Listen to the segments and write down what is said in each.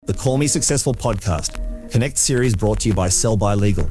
The Call Me Successful podcast, Connect series brought to you by Sell By Legal.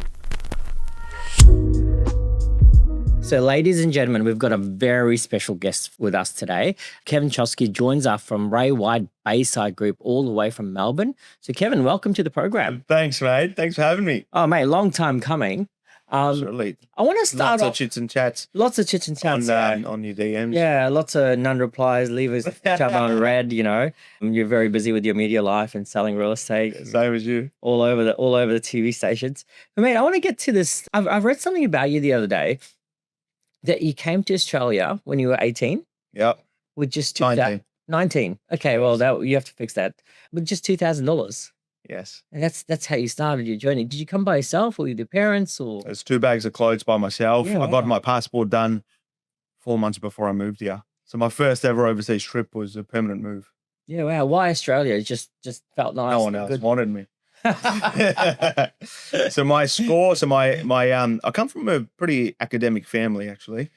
So, ladies and gentlemen, we've got a very special guest with us today. Kevin Chokshi joins us from Ray White Bayside Group, all the way from Melbourne. So, Kevin, welcome to the program. Thanks, mate. Thanks for having me. Oh, mate, long time coming. Absolutely. I want to start Lots of off. chits and chats Lots of chits and chats. on your DMs. Yeah, lots of non-replies, leave us chat on red, you know. You're very busy with your media life and selling real estate. Same as you. All over the TV stations. But, mate, I want to get to this. I've read something about you the other day that you came to Australia when you were 18 Yep. with just 19. 19. Okay, well, you have to fix that. With just $2,000. Yes. And that's how you started your journey. Did you come by yourself or with your parents or? There's 2 bags of clothes by myself. Yeah, I got wow. my passport done 4 months before I moved here. So my first ever overseas trip was a permanent move. Yeah, wow. Why Australia? It just felt nice. No one else wanted me. So my score, I come from a pretty academic family, actually.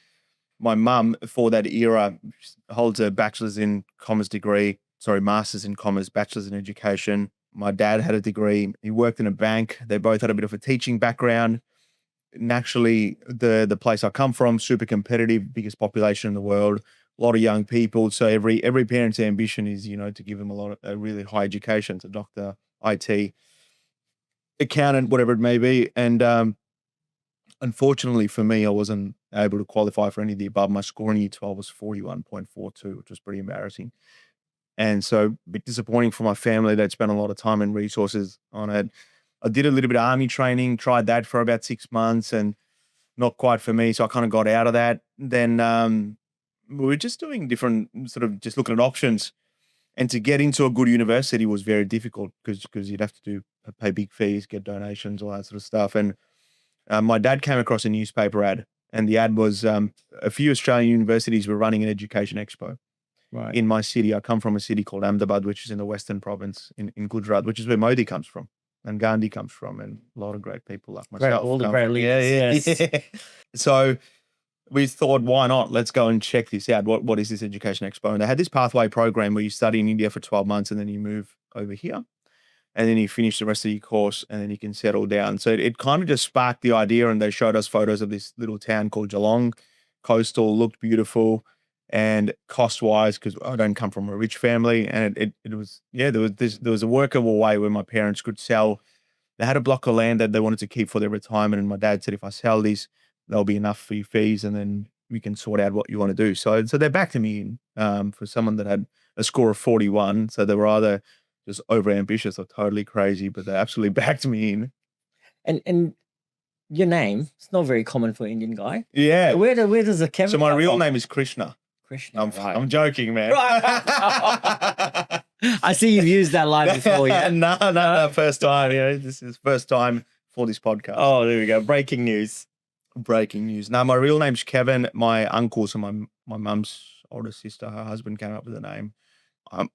My mum, for that era, holds a Masters in Commerce, Bachelor's in Education. My dad had a degree. He worked in a bank. They both had a bit of a teaching background. Naturally, the place I come from, super competitive, biggest population in the world, a lot of young people. So every parent's ambition is, to give them a really high education. So doctor, IT, accountant, whatever it may be. And unfortunately for me, I wasn't able to qualify for any of the above. My score in year 12 was 41.42, which was pretty embarrassing. And so a bit disappointing for my family. They'd spent a lot of time and resources on it. I did a little bit of army training, tried that for about 6 months and not quite for me. So I kind of got out of that. Then we were just doing different, sort of just looking at options. And to get into a good university was very difficult because you'd have to pay big fees, get donations, all that sort of stuff. And my dad came across a newspaper ad, and the ad was a few Australian universities were running an education expo. Right. In my city. I come from a city called Ahmedabad, which is in the Western Province in Gujarat, which is where Modi comes from and Gandhi comes from, and a lot of great people like myself. All the great leaders. Yeah. So we thought, why not? Let's go and check this out. What is this education expo? And they had this pathway program where you study in India for 12 months and then you move over here. And then you finish the rest of your course and then you can settle down. So it kind of just sparked the idea, and they showed us photos of this little town called Geelong. Coastal, looked beautiful. And cost-wise, because I don't come from a rich family, and it was, there was a workable way where my parents could sell. They had a block of land that they wanted to keep for their retirement, and my dad said, if I sell this, there'll be enough for your fees, and then we can sort out what you want to do. So they backed me in for someone that had a score of 41. So they were either just over-ambitious or totally crazy, but they absolutely backed me in. And your name, it's not very common for an Indian guy. Yeah. Where does the Kevin So my come real from? name is Krishna. Krishna. Right. I'm joking, man. I see you've used that line before. Yeah. No, first time. This is first time for this podcast. Oh, there we go. Breaking news. Now, my real name's Kevin. My uncle, so my mum's older sister, her husband came up with the name.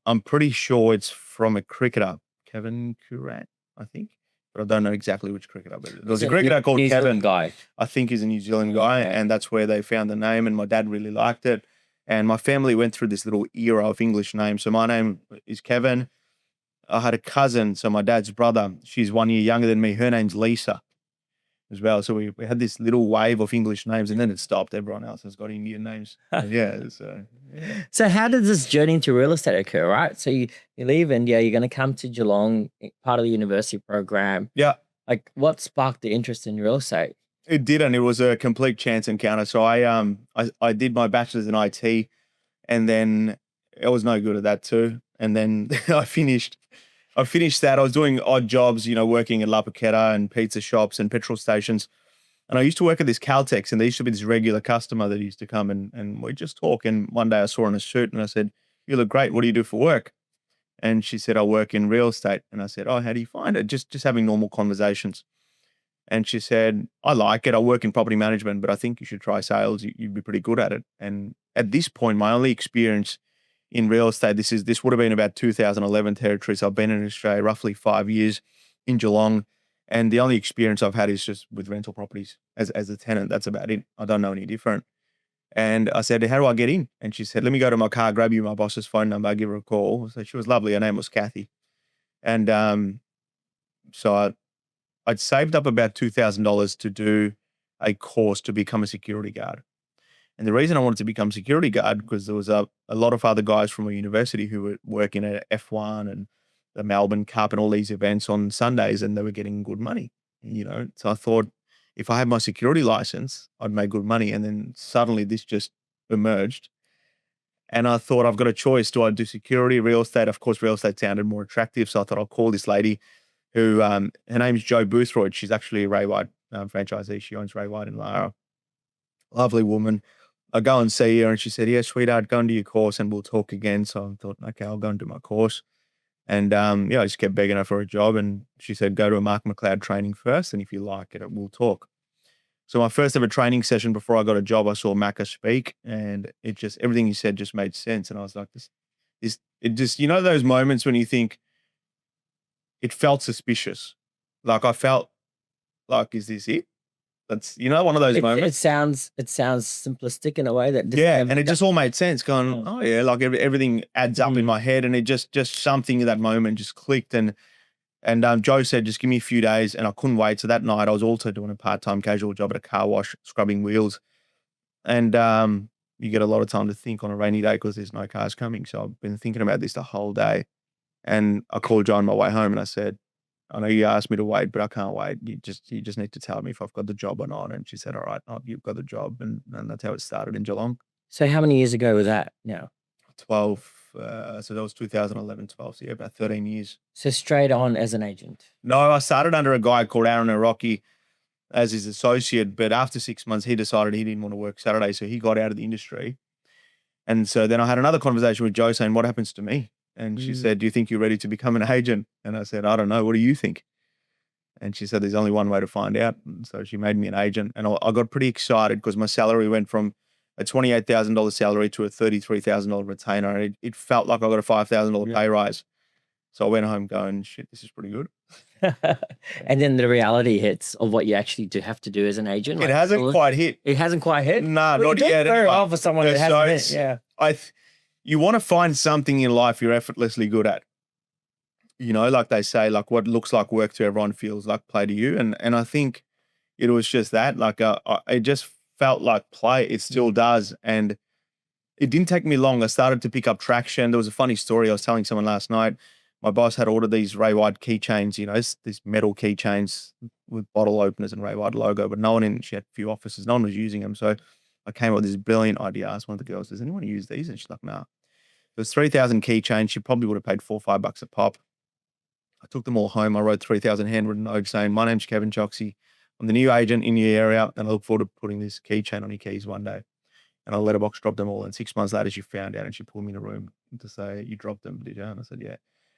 I'm pretty sure it's from a cricketer, Kevin Kurat, I think. But I don't know exactly which cricketer. But there was a cricketer called New Kevin. Zealand guy. I think he's a New Zealand guy, and that's where they found the name, and my dad really liked it. And my family went through this little era of English names. So my name is Kevin. I had a cousin, so my dad's brother. She's 1 year younger than me. Her name's Lisa as well. So we had this little wave of English names, and then it stopped. Everyone else has got Indian names. So how did this journey into real estate occur, right? So you leave India, you're going to come to Geelong, part of the university program. Yeah. Like, what sparked the interest in real estate? It didn't. It was a complete chance encounter. So I did my bachelor's in IT, and then I was no good at that too. And then I finished that. I was doing odd jobs, working at La Paqueta and pizza shops and petrol stations. And I used to work at this Caltex, and there used to be this regular customer that used to come and we'd just talk. And one day I saw her in a suit and I said, "You look great. What do you do for work?" And she said, "I work in real estate." And I said, "Oh, how do you find it?" Just having normal conversations. And she said, "I like it. I work in property management, but I think you should try sales. You'd be pretty good at it." And at this point, my only experience in real estate, this would have been about 2011 territory. So I've been in Australia roughly 5 years in Geelong. And the only experience I've had is just with rental properties as a tenant. That's about it. I don't know any different. And I said, "How do I get in?" And she said, "Let me go to my car, grab you my boss's phone number, give her a call." So she was lovely. Her name was Kathy. And so I'd saved up about $2,000 to do a course to become a security guard. And the reason I wanted to become security guard because there was a lot of other guys from a university who were working at F1 and the Melbourne Cup and all these events on Sundays, and they were getting good money. So I thought if I had my security license, I'd make good money. And then suddenly this just emerged, and I thought I've got a choice: do I do security, real estate? Of course, real estate sounded more attractive, so I thought I'll call this lady who her name's Jo Boothroyd. She's actually a Ray White franchisee. She owns Ray White in Lara. Lovely woman. I go and see her and she said, yeah, sweetheart, go and do your course and we'll talk again. So I thought, okay, I'll go and do my course. And I just kept begging her for a job. And she said, go to a Mark McLeod training first. And if you like it, we'll talk. So my first ever training session before I got a job, I saw Macca speak and it just, everything he said just made sense. And I was like, it just, those moments when you think it felt suspicious. Like I felt like, is this it? That's one of those moments. It sounds simplistic in a way that and it just all made sense. Going, oh yeah, like everything adds up in my head, and it just something in that moment just clicked. And Jo said, just give me a few days, and I couldn't wait. So that night, I was also doing a part-time casual job at a car wash, scrubbing wheels, and you get a lot of time to think on a rainy day because there's no cars coming. So I've been thinking about this the whole day, and I called Jo on my way home, and I said, I know you asked me to wait, but I can't wait. You just need to tell me if I've got the job or not. And she said, all right, you've got the job. And that's how it started in Geelong. So how many years ago was that now? 12. So that was 2011, 12. So yeah, about 13 years. So straight on as an agent? No, I started under a guy called Aaron Araki as his associate. But after 6 months, he decided he didn't want to work Saturday. So he got out of the industry. And so then I had another conversation with Jo saying, what happens to me? And she said, do you think you're ready to become an agent? And I said, I don't know. What do you think? And she said, there's only one way to find out. And so she made me an agent. And I got pretty excited because my salary went from a $28,000 salary to a $33,000 retainer. And it felt like I got a $5,000 pay rise. So I went home going, shit, this is pretty good. And then the reality hits of what you actually do have to do as an agent. It hasn't quite hit. It hasn't quite hit? No, not yet. Very well for someone that hasn't hit. Yeah. You want to find something in life you're effortlessly good at. Like they say, like what looks like work to everyone feels like play to you. And I think it was just that, like it just felt like play. It still does. And it didn't take me long. I started to pick up traction. There was a funny story I was telling someone last night. My boss had ordered these Ray White keychains, these metal keychains with bottle openers and Ray White logo, but she had a few offices. No one was using them. So I came up with this brilliant idea. I asked one of the girls, does anyone use these? And she's like, nah. It was 3,000 keychains. She probably would have paid $4 or $5 a pop. I took them all home. I wrote 3,000 handwritten notes saying, my name's Kevin Chokshi. I'm the new agent in your area, and I look forward to putting this keychain on your keys one day. And I letterbox dropped them all. And 6 months later, she found out and she pulled me in a room to say, you dropped them, did you? And I said, yeah.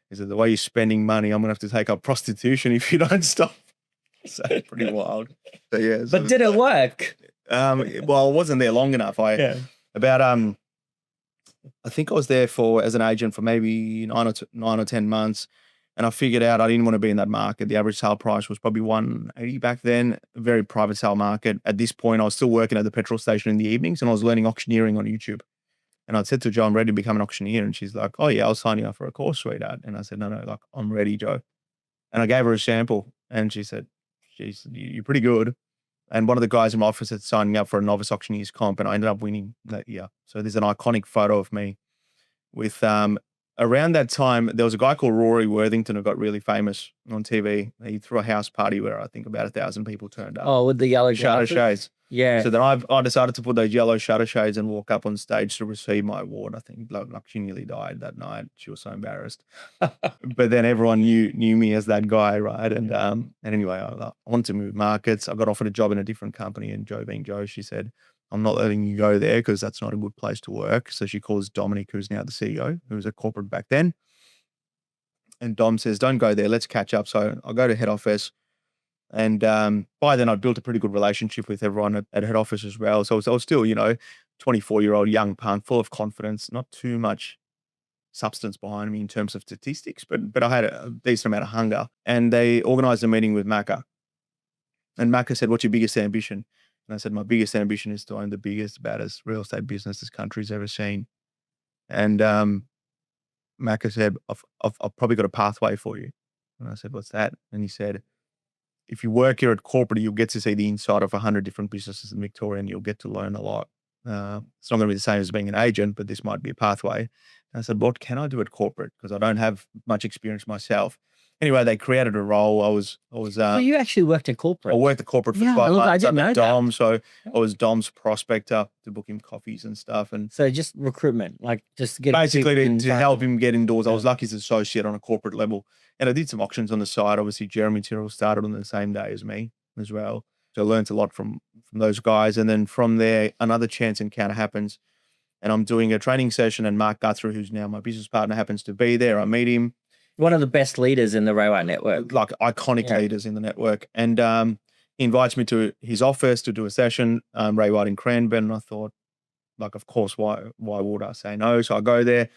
He said, the way you're spending money, I'm going to have to take up prostitution if you don't stop. So pretty wild. So, yeah. But did it work? Well, I wasn't there long enough. I think I was there as an agent for maybe 9 or 10 months. And I figured out I didn't want to be in that market. The average sale price was probably $180 back then, a very private sale market. At this point, I was still working at the petrol station in the evenings and I was learning auctioneering on YouTube. And I said to Jo, I'm ready to become an auctioneer. And she's like, oh yeah, I'll sign you up for a course, sweetheart. And I said, no, like I'm ready, Jo. And I gave her a sample and she said, geez, you're pretty good. And one of the guys in my office had signed me up for a novice auctioneers comp and I ended up winning that year. So there's an iconic photo of me with, around that time, there was a guy called Rory Worthington who got really famous on TV. He threw a house party where I think about 1,000 people turned up. Oh, with the yellow shutter shades. Yeah. So then I decided to put those yellow shutter shades and walk up on stage to receive my award. I think like she nearly died that night. She was so embarrassed. But then everyone knew me as that guy, right? And anyway, I wanted to move markets. I got offered a job in a different company, and Jo, being Jo, she said, I'm not letting you go there because that's not a good place to work. So she calls Dominic, who's now the CEO, who was a corporate back then. And Dom says, don't go there. Let's catch up. So I'll go to head office. And by then I'd built a pretty good relationship with everyone at head office as well. So I was still, 24-year-old young punk, full of confidence, not too much substance behind me in terms of statistics, but I had a decent amount of hunger. And they organized a meeting with Macca. And Macca said, what's your biggest ambition? And I said, my biggest ambition is to own the biggest, baddest real estate business this country's ever seen. And Macca said, I've probably got a pathway for you. And I said, what's that? And he said, if you work here at corporate, you'll get to see the inside of 100 different businesses in Victoria and you'll get to learn a lot. It's not going to be the same as being an agent, but this might be a pathway. And I said, what can I do at corporate? Because I don't have much experience myself. Anyway, they created a role. So you actually worked at corporate? I worked at corporate for Yeah, 5 look, I months. didn't know Dom, that. so I was Dom's prospector to book him coffees and stuff. And So just recruitment, like just get basically people in to front. help him get indoors. I was lucky as an associate on a corporate level. And I did some auctions on the side. Obviously, Jeremy Tyrrell started on the same day as me as well. So I learned a lot from those guys. And then from there, another chance encounter happens. And I'm doing a training session and Mark Guthrie, who's now my business partner, happens to be there. I meet him. One of the best leaders in the Ray White network. Like iconic leaders in the network. And he invites me to his office to do a session, Ray White in Cranbourne. And I thought, like, of course, why would I say no? So I go there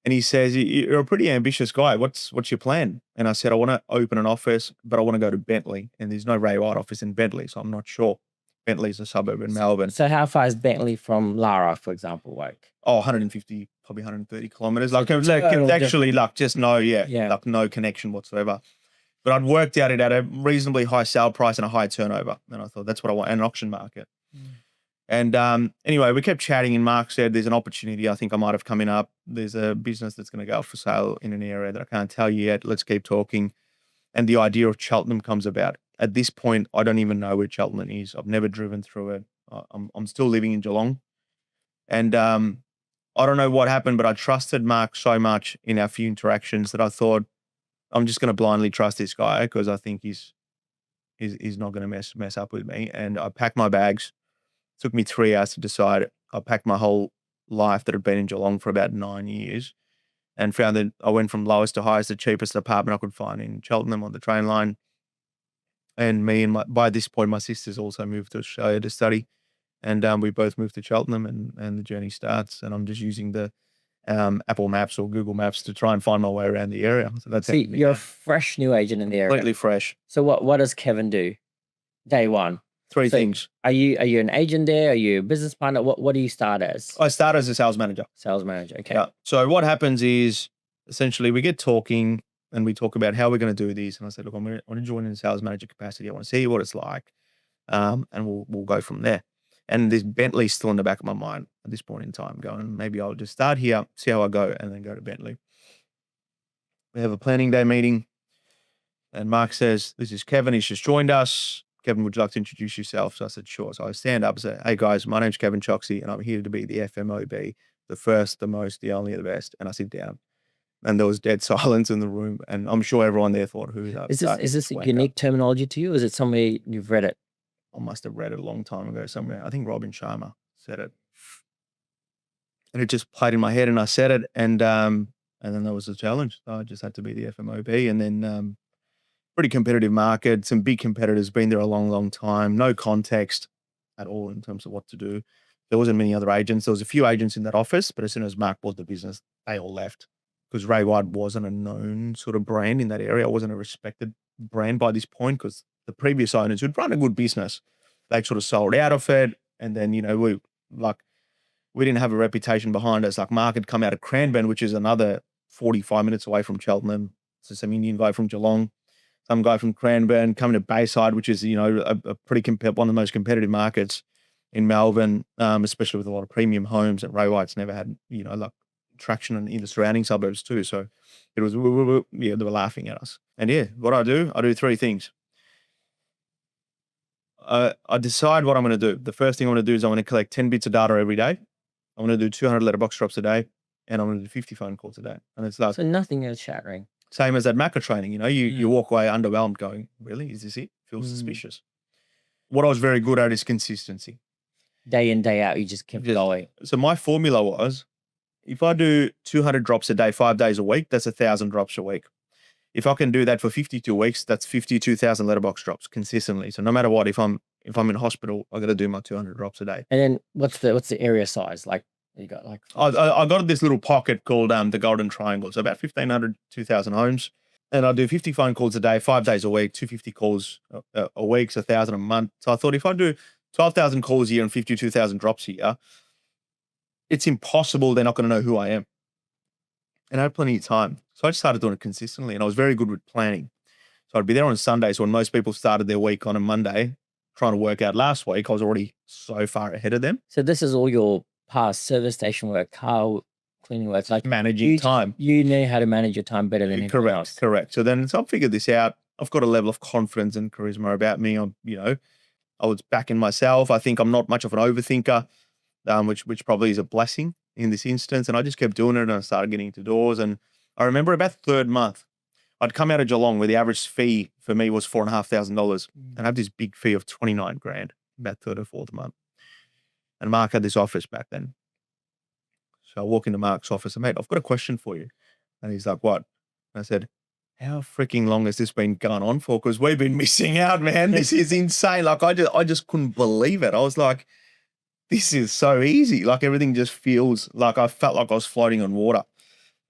and he says, you're a pretty ambitious guy. What's your plan? And I said, I want to open an office, but I want to go to Bentley. And there's no Ray White office in Bentley, so I'm not sure. Bentley's a suburb in Melbourne. So how far is Bentley from Lara, for example? Like 150, probably 130 kilometers. Like actually, like just like no connection whatsoever. But I'd worked out it at a reasonably high sale price and a high turnover. And I thought that's what I want, and an auction market. And anyway, we kept chatting and Mark said, there's an opportunity I think I might have coming up. There's a business that's going to go up for sale in an area that I can't tell you yet. Let's keep talking. And the idea of Cheltenham comes about. At this point, I don't even know where Cheltenham is. I've never driven through it. I'm still living in Geelong. And I don't know what happened, but I trusted Mark so much in our few interactions that I thought, I'm just going to blindly trust this guy because I think he's not going to mess up with me. And I packed my bags. It took me 3 hours to decide. I packed my whole life that had been in Geelong for about 9 years and found that I went from lowest to highest, the cheapest apartment I could find in Cheltenham on the train line. And by this point, my sisters also moved to Australia to study. And we both moved to Cheltenham and the journey starts. And I'm just using the Apple Maps or Google Maps to try and find my way around the area. So that's it. You're a fresh new agent in the area. Completely fresh. So what does Kevin do? Day one. Three things. Are you an agent there? Are you a business partner? What do you start as? I start as a sales manager. Sales manager. Okay. Yeah. So what happens is essentially we get talking and we talk about how we're going to do this. And I said, look, I want to join in a sales manager capacity. I want to see what it's like. And we'll go from there. And this Bentley's still in the back of my mind at this point in time, going, maybe I'll just start here, see how I go, and then go to Bentley. We have a planning day meeting. And Mark says, this is Kevin. He's just joined us. Kevin, would you like to introduce yourself? So I said, sure. So I stand up and say, hey guys, my name's Kevin Chokshi and I'm here to be the FMOB, the first, the most, the only, the best. And I sit down and there was dead silence in the room. And I'm sure everyone there thought, who is that? Is this a unique terminology to you? Or is it somewhere you've read it? I must have read it a long time ago somewhere. I think Robin Sharma said it. And it just played in my head and I said it. And then there was a challenge. So I just had to be the FMOB. And then pretty competitive market, some big competitors, been there a long, long time, no context at all in terms of what to do. There wasn't many other agents. There was a few agents in that office, but as soon as Mark bought the business, they all left because Ray White wasn't a known sort of brand in that area. It wasn't a respected brand by this point because the previous owners who'd run a good business, they'd sort of sold out of it. And then, we didn't have a reputation behind us. Like Mark had come out of Cranbourne, which is another 45 minutes away from Cheltenham. So some Indian guy from Geelong, some guy from Cranbourne coming to Bayside, which is, a pretty one of the most competitive markets in Melbourne, especially with a lot of premium homes that Ray White's never had, like traction in the surrounding suburbs too. So it was, they were laughing at us. And what I do 3 things. I decide what I'm going to do. The first thing I'm going to do is I'm going to collect 10 bits of data every day. I'm going to do 200 letterbox drops a day and I'm going to do 50 phone calls a day. And it's like, so nothing earth shattering. Same as that Macca training, you walk away underwhelmed going, really? Is this it? Feels suspicious. What I was very good at is consistency. Day in, day out, you just kept going. So my formula was, if I do 200 drops a day, 5 days a week, that's 1,000 drops a week. If I can do that for 52 weeks, that's 52,000 letterbox drops consistently. So no matter what, if I'm in hospital, I got to do my 200 drops a day. And then what's the area size? Like you got like I got this little pocket called the Golden Triangle. So about 1,500, 2,000 homes. And I do 50 phone calls a day, 5 days a week, 250 calls a week, so 1,000 a month. So I thought if I do 12,000 calls a year and 52,000 drops a year, it's impossible they're not going to know who I am. and I had plenty of time. So I just started doing it consistently, and I was very good with planning. So I'd be there on Sunday. So when most people started their week on a Monday, trying to work out last week, I was already so far ahead of them. So this is all your past service station work, car cleaning work. Like Managing time. You know how to manage your time better than anyone else. Correct. So I figured this out. I've got a level of confidence and charisma about me. I was backing myself. I think I'm not much of an overthinker, which probably is a blessing in this instance. And I just kept doing it, and I started getting into doors. And I remember about the third month, I'd come out of Geelong where the average fee for me was $4,500, and I have this big fee of 29 grand, about third or fourth month. And Mark had this office back then. So I walk into Mark's office and, mate, I've got a question for you. And he's like, what? And I said, how freaking long has this been going on for? Because we've been missing out, man. This is insane. Like I just couldn't believe it. I was like, this is so easy. Like everything just feels like I felt like I was floating on water.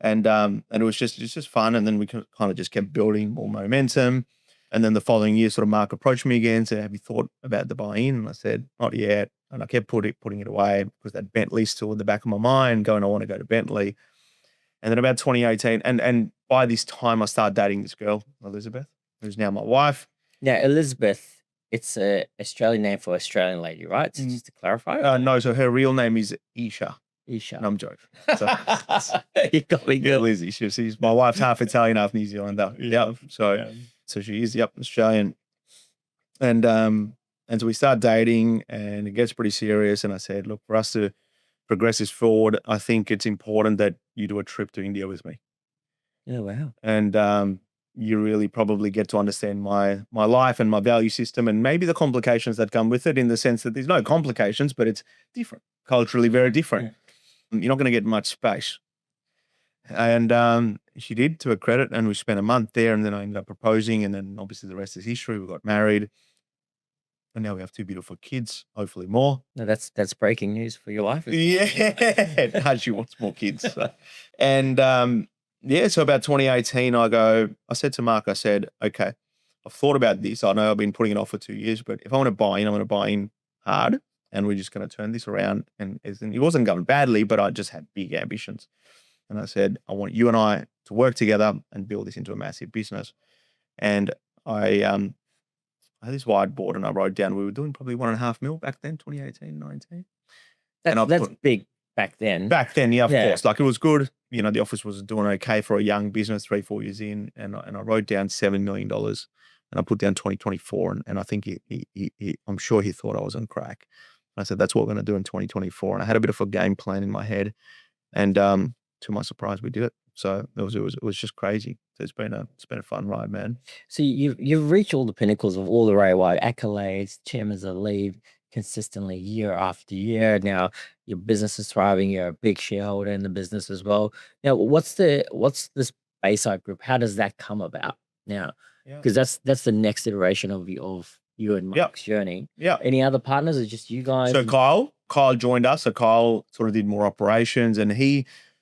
And it was just fun. And then we kind of just kept building more momentum. And then the following year, sort of Mark approached me again, said, have you thought about the buy-in? And I said, not yet. And I kept putting it away because that Bentley's still in the back of my mind, going, I want to go to Bentley. And then about 2018, and by this time I started dating this girl, Elizabeth, who's now my wife. Now, Elizabeth, it's an Australian name for Australian lady, right? So just to clarify. No, so her real name is Isha. Isha. No, I'm joking. So, you got me good. Lizzie. She's my wife's half Italian, half New Zealander. Yeah. So she is, Australian. And so we start dating, and it gets pretty serious. And I said, look, for us to progress this forward, I think it's important that you do a trip to India with me. Oh, wow. And you really probably get to understand my life and my value system, and maybe the complications that come with it, in the sense that there's no complications, but it's different, culturally very different. Yeah. You're not going to get much space. And she did, to her credit, and we spent a month there, and then I ended up proposing, and then obviously the rest is history. We got married, and now we have 2 beautiful kids, hopefully more. No, that's breaking news for your wife. Yeah, she wants more kids. So. And so about 2018, I said to Mark, I said, okay, I've thought about this. I know I've been putting it off for 2 years, but if I want to buy in, I'm going to buy in hard, and we're just going to turn this around. And it wasn't going badly, but I just had big ambitions. And I said, I want you and I to work together and build this into a massive business. And I had this whiteboard, and I wrote down, we were doing probably 1.5 mil back then, 2018, 19. That's big back then. Back then, yeah, of course. Like it was good. The office was doing okay for a young business, 3-4 years in. And I wrote down $7 million, and I put down 2024. And I think I'm sure he thought I was on crack. And I said, that's what we're going to do in 2024. And I had a bit of a game plan in my head. And to my surprise, we did it. So it was just crazy. So it's been a fun ride, man. So you've reached all the pinnacles of all the Ray White accolades, chairman's of leave consistently year after year. Now your business is thriving. You're a big shareholder in the business as well. Now, what's this Bayside Group? How does that come about now? Because that's the next iteration of you and Mark's journey. Yeah. Any other partners, or just you guys? So Kyle joined us. So Kyle sort of did more operations, and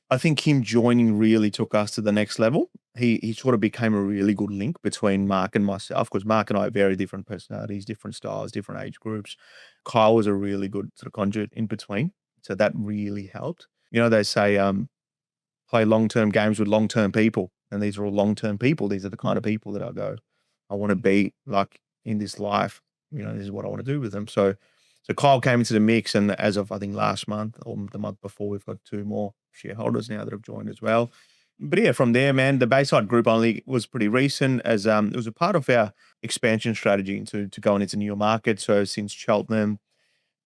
I think him joining really took us to the next level. He sort of became a really good link between Mark and myself, because Mark and I have very different personalities, different styles, different age groups. Kyle was a really good sort of conduit in between. So that really helped. They say play long-term games with long-term people, and these are all long-term people. These are the kind of people that I want to be like in this life. This is what I want to do with them. So Kyle came into the mix, and as of, I think, last month or the month before, we've got 2 more shareholders now that have joined as well. But yeah, from there, man, the Bayside Group only was pretty recent, as it was a part of our expansion strategy to going into new markets. So since Cheltenham,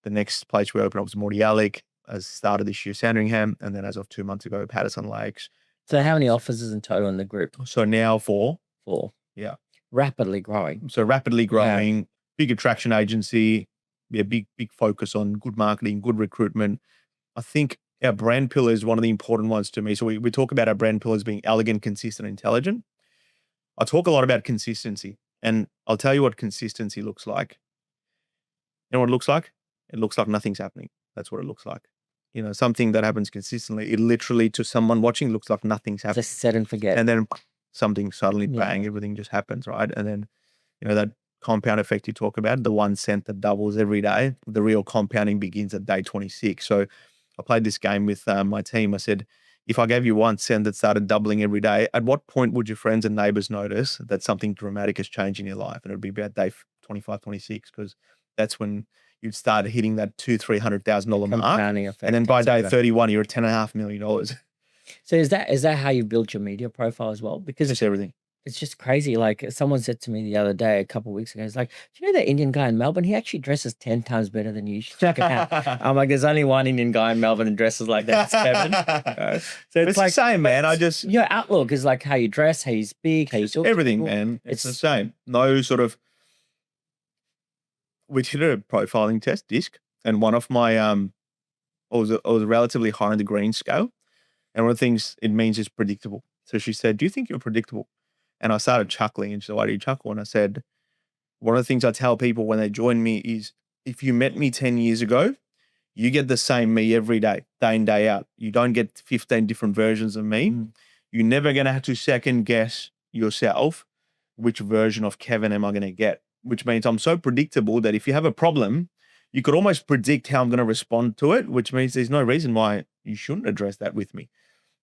the next place we opened up was Mordialloc, as started this year, Sandringham, and then as of 2 months ago, Patterson Lakes. So how many offices in total in the group? So now 4. 4. Yeah. Rapidly growing. So rapidly growing, big attraction agency, big focus on good marketing, good recruitment. I think our brand pillar is one of the important ones to me. So we talk about our brand pillars being elegant, consistent, intelligent. I talk a lot about consistency, and I'll tell you what consistency looks like. You know what it looks like? It looks like nothing's happening. That's what it looks like. Something that happens consistently, it literally, to someone watching, looks like nothing's happening. Just set and forget. And then something suddenly, bang, everything just happens, right? And then, that compound effect you talk about, the 1 cent that doubles every day, the real compounding begins at day 26. So I played this game with my team. I said, if I gave you 1 cent that started doubling every day, at what point would your friends and neighbors notice that something dramatic has changed in your life? And it would be about day 25, 26, because that's when you'd start hitting that $200,000-300,000 mark. Compounding effect. And then by day exactly. 31, you're at $10.5 million. So is that how you built your media profile as well? Because Just everything. it's just crazy. Like someone said to me the other day, a couple of weeks ago, it's like, do you know that Indian guy in Melbourne? He actually dresses 10 times better than you. You should check it out. I'm like, there's only one Indian guy in Melbourne that dresses like that. It's Kevin. So It's the same, man. your outlook is like how you dress, how you speak, how you talk. to Everything, people. man. It's the same. No sort of. We did a profiling test, disc, and one of my I was relatively high on the green scale, and one of the things it means is predictable. So she said, "Do you think you're predictable?" And I started chuckling, and she said, "Why do you chuckle?" And I said, "One of the things I tell people when they join me is, if you met me 10 years ago, you get the same me every day in, day out. You don't get 15 different versions of me. You're never going to have to second guess yourself, which version of Kevin am I going to get? Which means I'm so predictable that if you have a problem, you could almost predict how I'm going to respond to it, which means there's no reason why you shouldn't address that with me."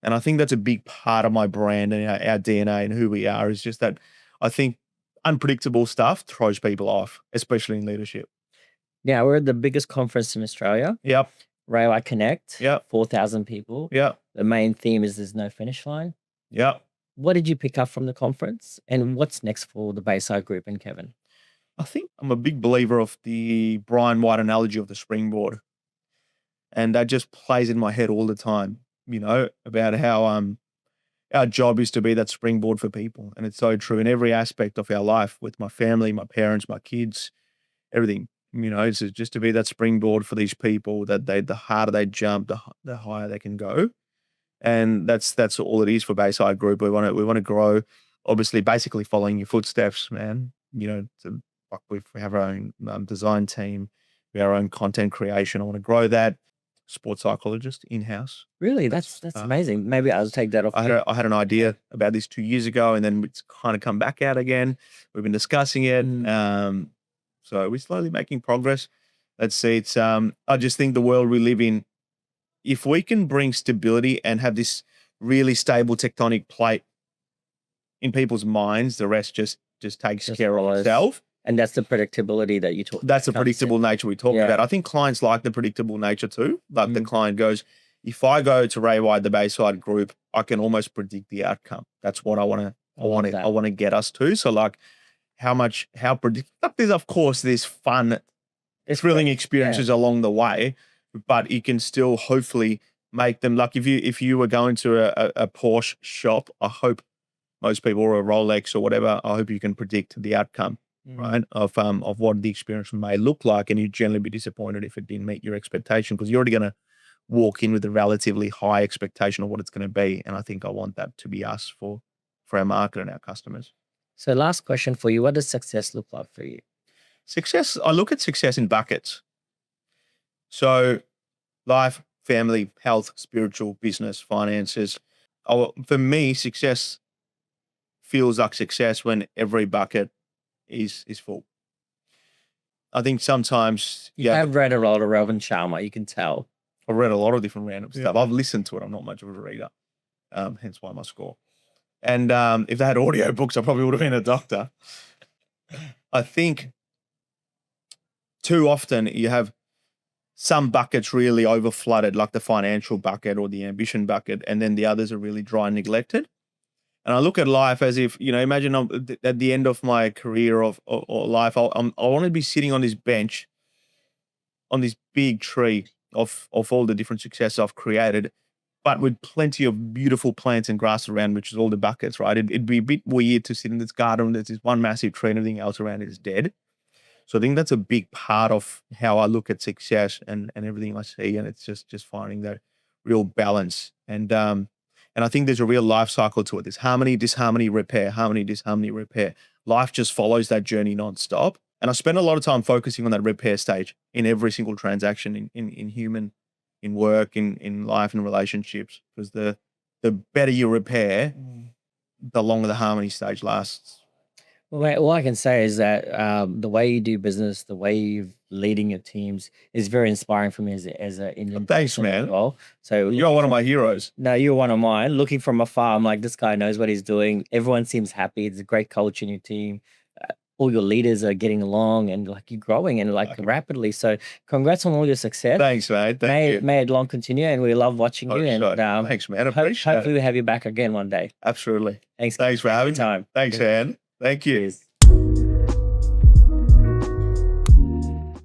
And I think that's a big part of my brand and our DNA and who we are, is just that I think unpredictable stuff throws people off, especially in leadership. Yeah, we're at the biggest conference in Australia, Yep. Railway Connect. Yep. 4,000 people. Yep. The main theme is there's no finish line. Yep. What did you pick up from the conference, and what's next for the Bayside Group and Kevin? I think I'm a big believer of the Brian White analogy of the springboard. And that just plays in my head all the time, about how our job is to be that springboard for people. And it's so true in every aspect of our life, with my family, my parents, my kids, everything. It's just to be that springboard for these people, that the harder they jump, the higher they can go. And that's all it is for Bayside Group. We want to grow, obviously, basically following your footsteps, man. We have our own design team, we have our own content creation. I want to grow that. Sports psychologist in-house. Really, that's amazing. Maybe I'll take that off. I had an idea about this 2 years ago, and then it's kind of come back out again. We've been discussing it. So we're slowly making progress. Let's see. It's I just think the world we live in, if we can bring stability and have this really stable tectonic plate in people's minds, the rest just takes care of itself. And that's the predictability that you talk. That's the predictable nature we talk about. I think clients like the predictable nature too. Like the client goes, if I go to Raywide, the Bayside Group, I can almost predict the outcome. That's what I want to. I want to get us to. So like, how predictable? There's of course there's fun, thrilling experiences along the way, but you can still hopefully make them, like if you were going to a Porsche shop, I hope most people, or a Rolex or whatever, I hope you can predict the outcome. Right, of what the experience may look like, and you'd generally be disappointed if it didn't meet your expectation, because you're already going to walk in with a relatively high expectation of what it's going to be. And I think I want that to be us for our market and our customers. So last question for you. What does success look like for you? Success, I look at success in buckets. So life, family, health, spiritual, business, finances. For me, success feels like success when every bucket is full. I think sometimes I've read a lot of Ravan Sharma, you can tell. I've read a lot of different random stuff. I've listened to it. I'm not much of a reader. Hence why my score. And if they had audio books, I probably would have been a doctor. I think too often you have some buckets really overflooded, like the financial bucket or the ambition bucket, and then the others are really dry and neglected. And I look at life as if, imagine I'm at the end of my career or life, I want to be sitting on this bench, on this big tree of all the different success I've created, but with plenty of beautiful plants and grass around, which is all the buckets, right? It'd be a bit weird to sit in this garden, there's this one massive tree and everything else around it is dead. So I think that's a big part of how I look at success and everything I see. And it's just finding that real balance. And I think there's a real life cycle to it. There's harmony, disharmony, repair, harmony, disharmony, repair. Life just follows that journey nonstop. And I spend a lot of time focusing on that repair stage in every single transaction in human, in work, in life, in relationships. Because the better you repair, the longer the harmony stage lasts. Well, mate, all I can say is that the way you do business, the way you're leading your teams is very inspiring for me as an Indian Thanks, person as man. well. So You're one of my heroes. no, you're one of mine. Looking from afar, I'm like, this guy knows what he's doing. Everyone seems happy. It's a great culture in your team. All your leaders are getting along and like you're growing and like Okay. rapidly. So congrats on all your success. Thanks, mate. Thank you. May it long continue, and we love watching you. And Thanks, man. I appreciate hopefully it. we have you back again one day. Absolutely. Thanks. Thanks for having me. Time. Thanks, man. Thank you. Cheers.